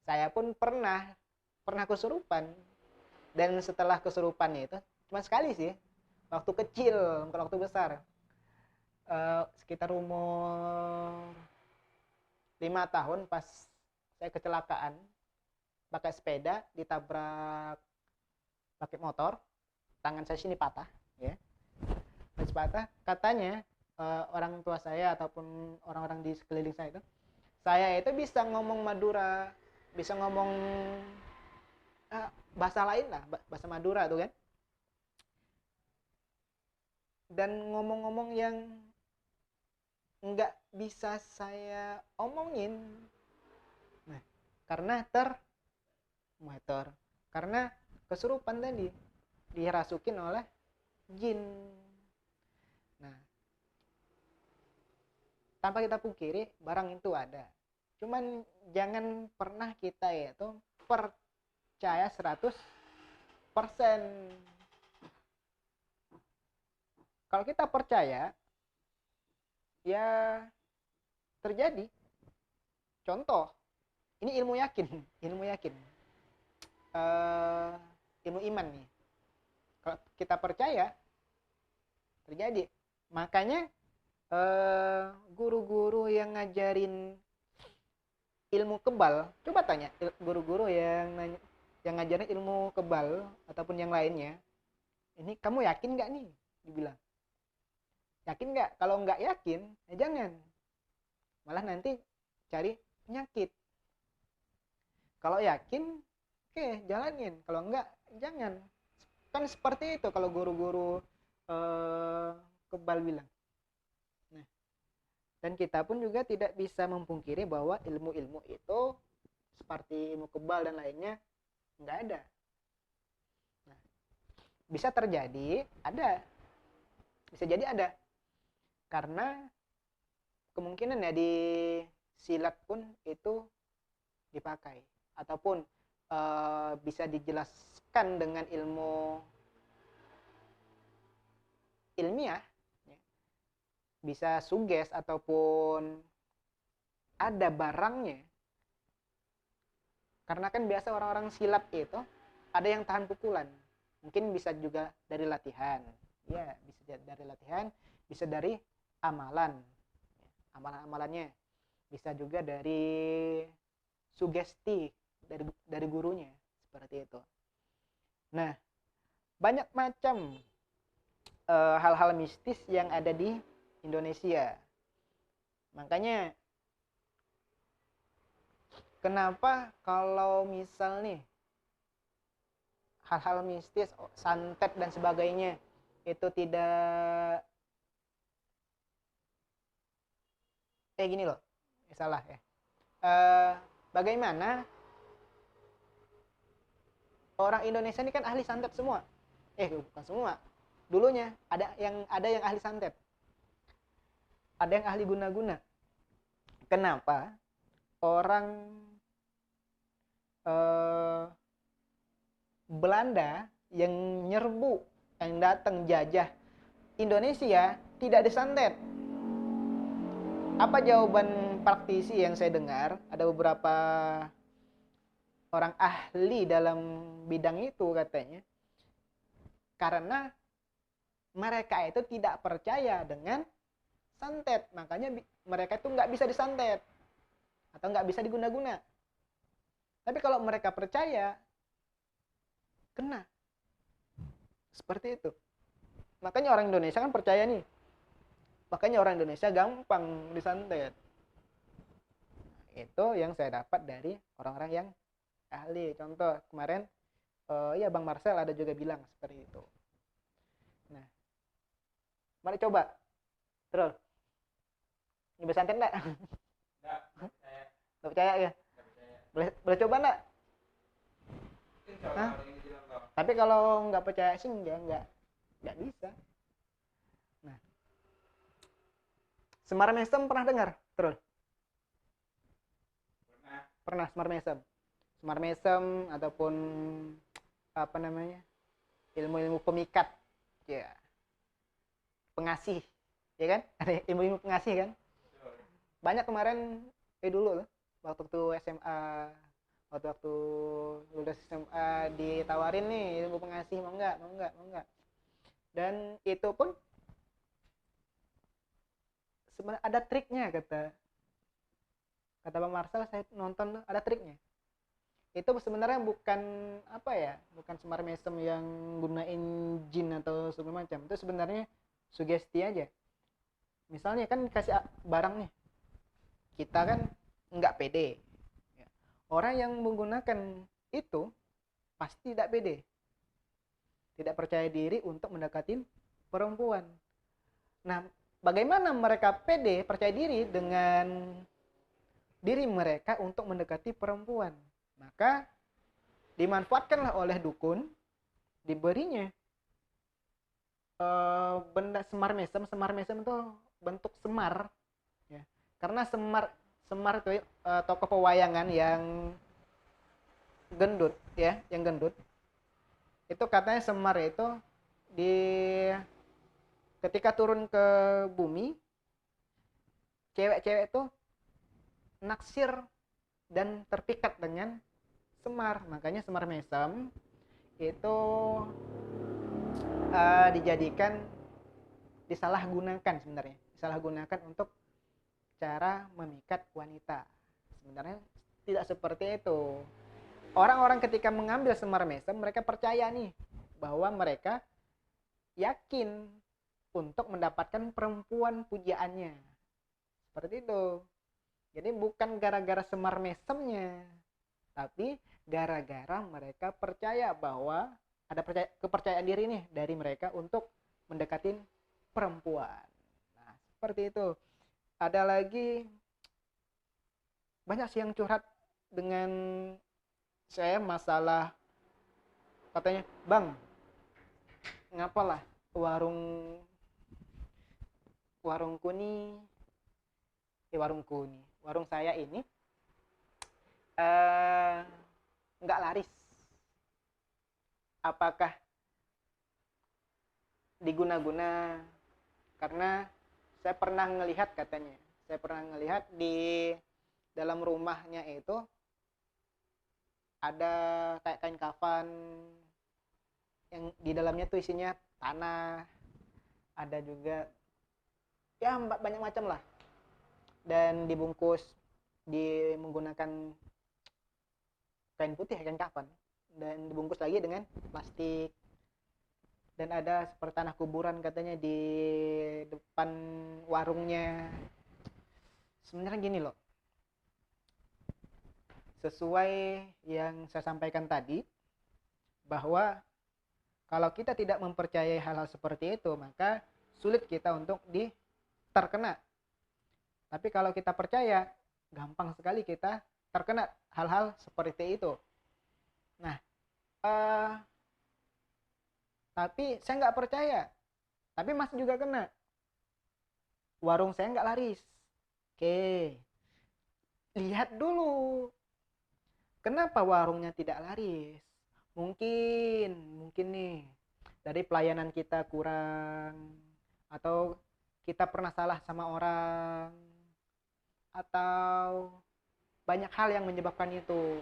Saya pun pernah kesurupan. Dan setelah kesurupannya itu cuma sekali sih. Waktu kecil, bukan waktu besar. Sekitar umur 5 tahun pas saya kecelakaan pakai sepeda, ditabrak pakai motor, tangan saya sini patah, ya. Patah. Katanya orang tua saya ataupun orang-orang di sekeliling saya itu bisa ngomong Madura, bisa ngomong bahasa lain lah, bahasa Madura tuh kan, dan ngomong-ngomong yang nggak bisa saya omongin. Nah, karena karena kesurupan tadi, dirasukin oleh jin. Nah, tanpa kita pungkiri barang itu ada. Cuman jangan pernah kita itu percaya 100%. Kalau kita percaya, ya terjadi. Contoh, ini ilmu yakin, ilmu iman nih. Kalau kita percaya, terjadi. Makanya guru-guru yang ngajarin ilmu kebal, coba tanya guru-guru yang ngajarin ilmu kebal ataupun yang lainnya, ini kamu yakin nggak nih? Dibilang, yakin nggak? Kalau nggak yakin, ya jangan. Malah nanti cari penyakit. Kalau yakin, oke, jalanin. Kalau nggak, jangan. Kan seperti itu kalau guru-guru kebal bilang. Nah, dan kita pun juga tidak bisa memungkiri bahwa ilmu-ilmu itu seperti ilmu kebal dan lainnya nggak ada. Nah, bisa terjadi ada, bisa jadi ada, karena kemungkinan ya di silat pun itu dipakai ataupun bisa dijelaskan dengan ilmu ilmiah, bisa suges ataupun ada barangnya. Karena kan biasa orang-orang silat itu ada yang tahan pukulan, mungkin bisa juga dari latihan, ya bisa dari latihan, bisa dari amalan, amalan-amalannya. bisa juga dari sugesti dari gurunya, seperti itu. Nah, banyak macam hal-hal mistis yang ada di Indonesia. Makanya kenapa kalau misal nih hal-hal mistis, santet dan sebagainya itu tidak gini loh, salah ya. Bagaimana orang Indonesia ini kan ahli santet semua? Bukan semua. Dulunya ada yang ahli santet, ada yang ahli guna-guna. Kenapa orang Belanda yang nyerbu, yang datang jajah Indonesia tidak disantet? Apa jawaban praktisi yang saya dengar? Ada beberapa orang ahli dalam bidang itu katanya, karena mereka itu tidak percaya dengan santet, makanya mereka itu nggak bisa disantet atau nggak bisa diguna-guna. Tapi kalau mereka percaya, kena. Seperti itu. Makanya orang Indonesia kan percaya nih. Makanya orang Indonesia gampang disantet. Itu yang saya dapat dari orang-orang yang ahli. Contoh kemarin, ya Bang Marcel ada juga bilang seperti itu. Nah, mari coba. Terus, nyoba santet enggak? Enggak percaya. Nggak percaya ya? Enggak percaya. Boleh coba enggak? Mungkin kalau Hah? ini dicontoh. Tapi kalau nggak percaya sih nggak bisa. Nah, Semar Mesem pernah dengar? Terus? Pernah Semar Mesem. Semar Mesem ataupun apa namanya? Ilmu-ilmu pemikat. Ya. Pengasih. Ya kan? Ada ilmu-ilmu pengasih kan? Banyak kemarin dulu loh, waktu SMA, waktu lulus SMA ditawarin nih ilmu pengasih, mau enggak. Dan itu pun sebenarnya ada triknya, kata Bang Marcel, saya nonton ada triknya. Itu sebenarnya bukan bukan Semar Mesem yang gunain jin atau segala macam. Itu sebenarnya sugesti aja. Misalnya kan kasih barang nih, kita kan nggak pede. Orang yang menggunakan itu pasti tidak pede, tidak percaya diri untuk mendekati perempuan. Nah, bagaimana mereka pede, percaya diri dengan diri mereka untuk mendekati perempuan? Maka dimanfaatkanlah oleh dukun, diberinya benda Semar Mesem. Semar Mesem itu bentuk semar, ya. Karena semar itu tokoh pewayangan yang gendut, ya, yang gendut. Itu katanya Semar itu di ketika turun ke bumi, cewek-cewek itu naksir dan terpikat dengan Semar. Makanya Semar Mesem itu disalahgunakan untuk cara memikat wanita. Sebenarnya tidak seperti itu. Orang-orang ketika mengambil Semar Mesem, mereka percaya nih bahwa mereka yakin untuk mendapatkan perempuan pujaannya. Seperti itu. Jadi bukan gara-gara Semar Mesemnya, tapi gara-gara mereka percaya bahwa ada kepercayaan diri nih dari mereka untuk mendekatin perempuan. Nah, seperti itu. Ada lagi banyak sih yang curhat dengan saya masalah, katanya, "Bang, ngapalah warungku nih, warung saya ini nggak laris. Apakah diguna-guna?" Karena saya pernah ngelihat, katanya, di dalam rumahnya itu ada kayak kain kafan yang di dalamnya tuh isinya tanah, ada juga ya banyak macam lah. dan dibungkus menggunakan kain putih, kain kafan, dan dibungkus lagi dengan plastik. Dan ada seperti tanah kuburan katanya di depan warungnya. Sebenarnya gini loh, sesuai yang saya sampaikan tadi, bahwa kalau kita tidak mempercayai hal-hal seperti itu, maka sulit kita untuk terkena. Tapi kalau kita percaya, gampang sekali kita terkena hal-hal seperti itu. Nah, tapi saya nggak percaya, tapi masih juga kena. Warung saya nggak laris. Oke, lihat dulu kenapa warungnya tidak laris. Mungkin nih dari pelayanan kita kurang, atau kita pernah salah sama orang, atau banyak hal yang menyebabkan itu.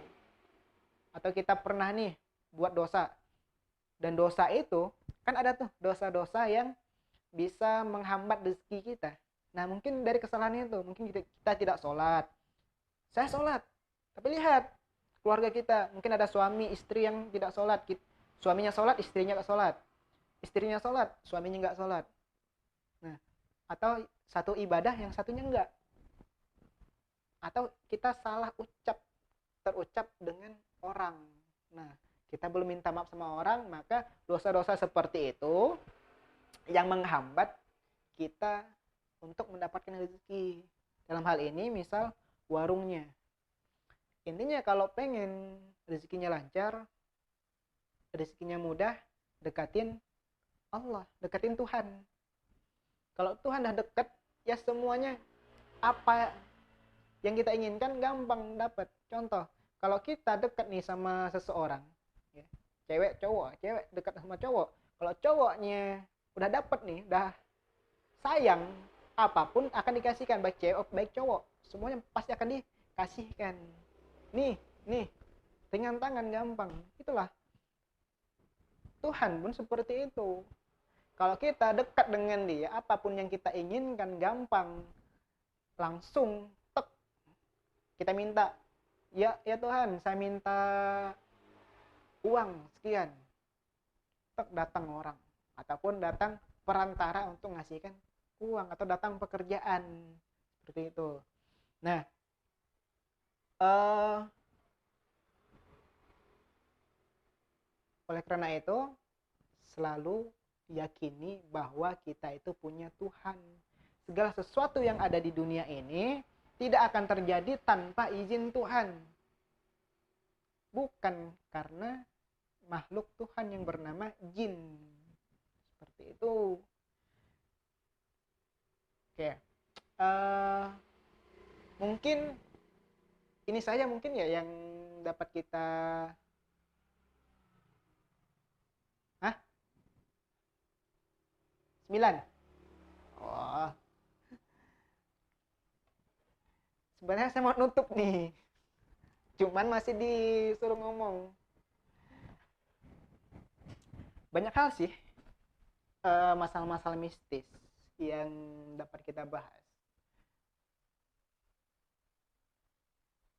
Atau kita pernah nih buat dosa, dan dosa itu kan ada tuh dosa-dosa yang bisa menghambat rezeki kita. Nah, mungkin dari kesalahan itu, mungkin kita tidak sholat. Saya sholat, tapi lihat keluarga kita, mungkin ada suami istri yang tidak sholat. Suaminya sholat, istrinya nggak sholat. Istrinya sholat, suaminya nggak sholat. Nah, atau satu ibadah yang satunya enggak. Atau kita salah terucap dengan orang. Nah, kita belum minta maaf sama orang, maka dosa-dosa seperti itu yang menghambat kita untuk mendapatkan rezeki. Dalam hal ini misal warungnya. Intinya kalau pengen rezekinya lancar, rezekinya mudah, dekatin Allah, dekatin Tuhan. Kalau Tuhan dah dekat, ya semuanya apa yang kita inginkan gampang dapat. Contoh, kalau kita dekat nih sama seseorang, ya, cewek dekat sama cowok, kalau cowoknya udah dapat nih, udah sayang, apapun akan dikasihkan, baik cewek baik cowok, semuanya pasti akan dikasihkan. Nih ringan tangan, gampang. Itulah Tuhan pun seperti itu. Kalau kita dekat dengan dia, apapun yang kita inginkan gampang, langsung kita minta, ya Tuhan, saya minta uang sekian, datang orang, ataupun datang perantara untuk ngasihkan uang, atau datang pekerjaan, seperti itu. Nah, oleh karena itu selalu yakini bahwa kita itu punya Tuhan. Segala sesuatu yang ada di dunia ini tidak akan terjadi tanpa izin Tuhan. Bukan karena makhluk Tuhan yang bernama jin. Seperti itu. Oke. Mungkin ini saja mungkin ya yang dapat kita 9. Oh. Sebenarnya saya mau nutup nih. Cuman masih disuruh ngomong. Banyak hal sih masalah-masalah mistis yang dapat kita bahas.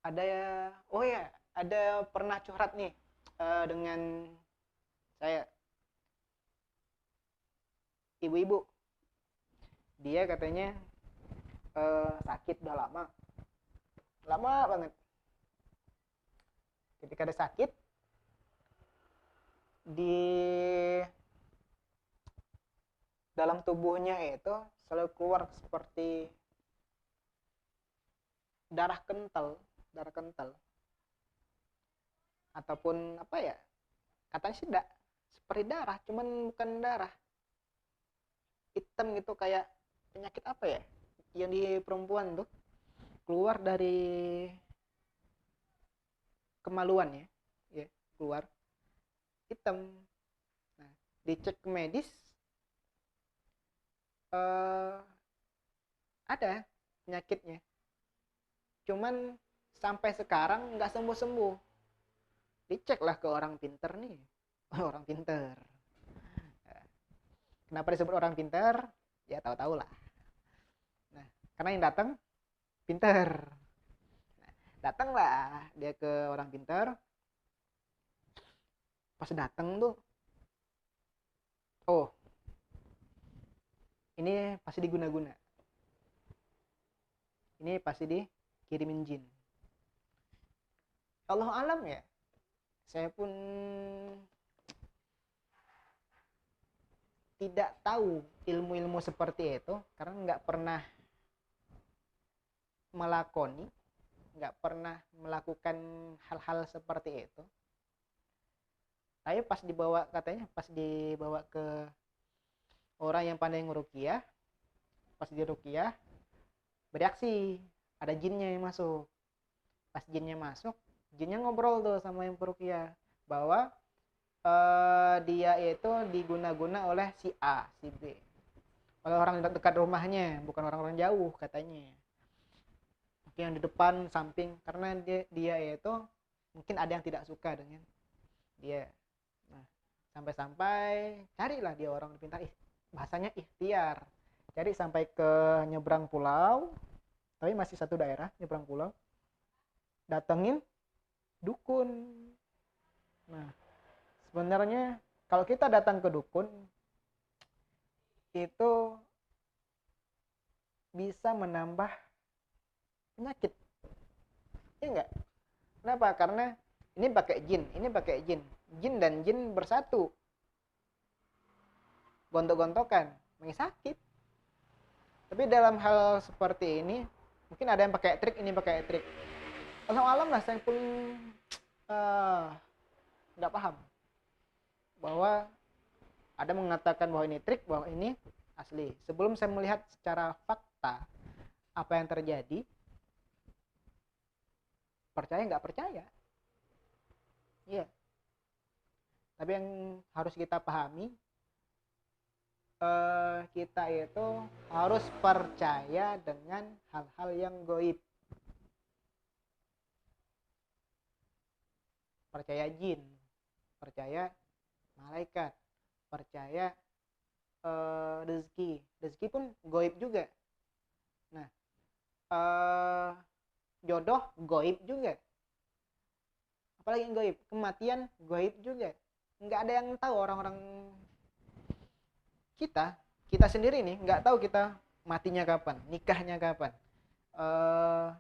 Ada pernah curhat nih dengan saya, ibu-ibu. Dia katanya sakit udah lama banget. Ketika ada sakit, di dalam tubuhnya itu selalu keluar seperti darah kental ataupun apa ya, katanya sih seperti darah, cuman bukan darah, hitam gitu, kayak penyakit apa ya yang di perempuan tuh keluar dari kemaluan ya keluar hitam. Nah, dicek ke medis ada penyakitnya, cuman sampai sekarang nggak sembuh-sembuh. Diceklah ke orang pinter nih. Orang pinter. Kenapa disebut orang pinter? Ya tahu-tahu lah. Nah, karena yang datang pinter. Datanglah dia ke orang pinter. Pas datang tuh, oh ini pasti diguna-guna, ini pasti dikirimin jin. Allah alam ya, saya pun tidak tahu ilmu-ilmu seperti itu karena nggak pernah melakoni, nggak pernah melakukan hal-hal seperti itu. Tapi pas dibawa ke orang yang pandai ngeruqyah, pas di ruqyah bereaksi, ada jinnya yang masuk. Pas jinnya masuk, jinnya ngobrol tuh sama yang peruqyah bahwa dia itu diguna-guna oleh si A, si B, oleh orang dekat rumahnya, bukan orang-orang jauh katanya. Mungkin yang di depan, samping, karena dia itu mungkin ada yang tidak suka dengan dia. Nah, sampai-sampai carilah dia orang pintar, bahasanya ikhtiar, cari sampai ke nyebrang pulau, tapi masih satu daerah, nyebrang pulau, datengin dukun. Nah, sebenarnya kalau kita datang ke dukun itu bisa menambah penyakit, ya enggak? Kenapa? Karena ini pakai jin, jin dan jin bersatu, gontok-gontokan, sakit. Tapi dalam hal seperti ini mungkin ada yang pakai trik, ini pakai trik. Allah alam lah, saya pun nggak paham bahwa ada mengatakan bahwa ini trik, bahwa ini asli. Sebelum saya melihat secara fakta apa yang terjadi, percaya nggak percaya, iya. Tapi yang harus kita pahami, kita itu harus percaya dengan hal-hal yang gaib. Percaya jin, percaya malaikat, percaya rezeki pun gaib juga. Nah, jodoh gaib juga. Apalagi yang gaib, kematian gaib juga. Nggak ada yang tahu, orang-orang kita sendiri nih nggak tahu kita matinya kapan, nikahnya kapan,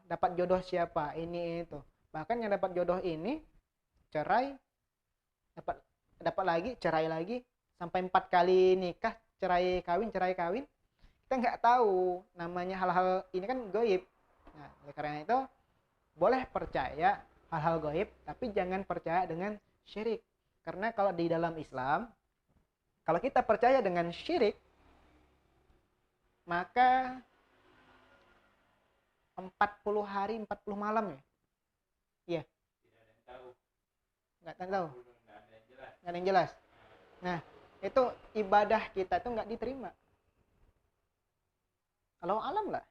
dapat jodoh siapa, ini itu. Bahkan yang dapat jodoh ini cerai, dapat lagi, cerai lagi, sampai 4 kali nikah, cerai kawin, kita nggak tahu. Namanya hal-hal ini kan gaib. Nah, oleh karena itu boleh percaya hal-hal gaib, tapi jangan percaya dengan syirik. Karena kalau di dalam Islam, kalau kita percaya dengan syirik, maka 40 hari 40 malam ya. Iya. Tidak ada yang tahu. Nggak tahu. Nggak ada yang jelas. Nggak ada yang jelas. Nah, itu ibadah kita itu nggak diterima. Kalau alam lah,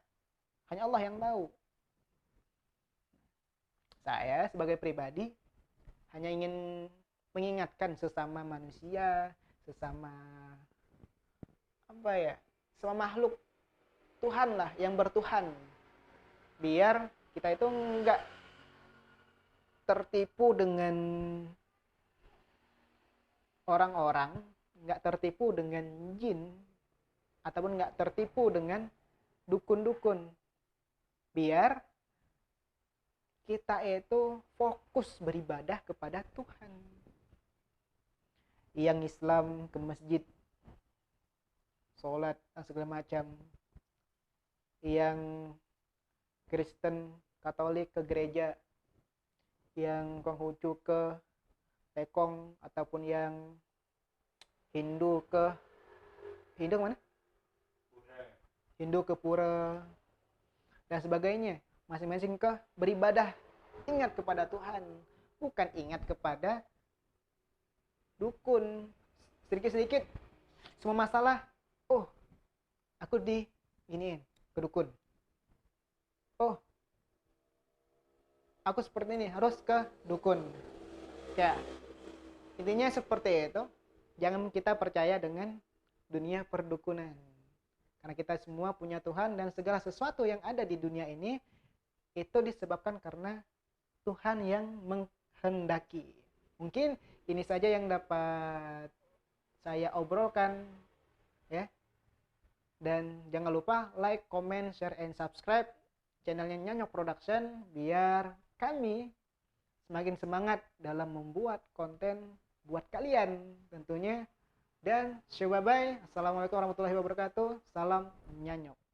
hanya Allah yang tahu. Saya sebagai pribadi hanya ingin mengingatkan sesama manusia, sesama sama makhluk Tuhan lah, yang bertuhan, biar kita itu nggak tertipu dengan orang-orang, nggak tertipu dengan jin, ataupun nggak tertipu dengan dukun-dukun. Biar kita itu fokus beribadah kepada Tuhan. Yang Islam ke masjid, sholat, segala macam. Yang Kristen, Katolik ke gereja. Yang Konghucu ke Tekong, ataupun yang Hindu ke mana? Pura. Hindu ke pura dan sebagainya. Masing-masing ke beribadah, ingat kepada Tuhan, bukan ingat kepada dukun. Sedikit-sedikit semua masalah, oh aku diginiin ke dukun, oh aku seperti ini harus ke dukun. Ya, intinya seperti itu. Jangan kita percaya dengan dunia perdukunan, karena kita semua punya Tuhan, dan segala sesuatu yang ada di dunia ini itu disebabkan karena Tuhan yang menghendaki. Mungkin ini saja yang dapat saya obrolkan ya. Dan jangan lupa like, comment, share, and subscribe channelnya Nyanyok Production biar kami semakin semangat dalam membuat konten buat kalian tentunya. Dan bye bye. Assalamualaikum warahmatullahi wabarakatuh. Salam Nyanyok.